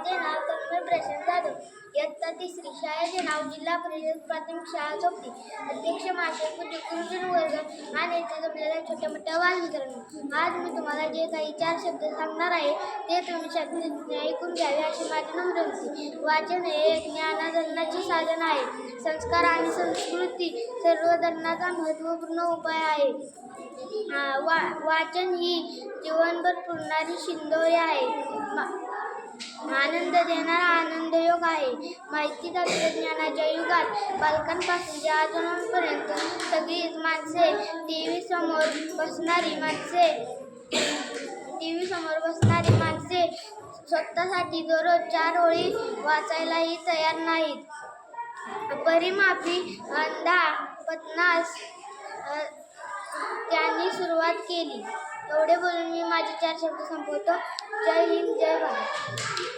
माझे नाव तन्मय प्रशांत जाधव. इयत्ता तिसरी. शाळेचे नाव जिल्हा परिषद प्राथमिक शाळा चोपटी. अध्यक्ष महाशय, पूज्य गुरुजन वर्ग आणि इथे जमलेल्या छोट्या मोठ्या बालमित्रांनो, आज मी तुम्हाला जे काही 4 शब्द सांगणार आहे ते तुम्ही शांतपणे ऐकून घ्यावे अशी माझी नम्र विनंती. वाचन हे ज्ञानार्जनाचे साधन आहे. संस्कार आणि संस्कृती संवर्धनाचा महत्त्वपूर्ण उपाय आहे. वाचन ही जीवनभर पुरणारी शिंदोरी आहे. आनंद देणारा आनंदयोग आहे. माहिती तंत्रज्ञानाच्या युगात बालकांपासून ते आजोबांपर्यंत सगळीच माणसे टीव्ही समोर बसणारी माणसे स्वतःसाठी दररोज 4 ओळी वाचायलाही तयार नाहीत. परिमापी अंधा पन्नास त्यांनी सुरुवात केली. एवढे बोलून मी माझे 4 शब्द संपवतो. जय हिंद, जय भारत.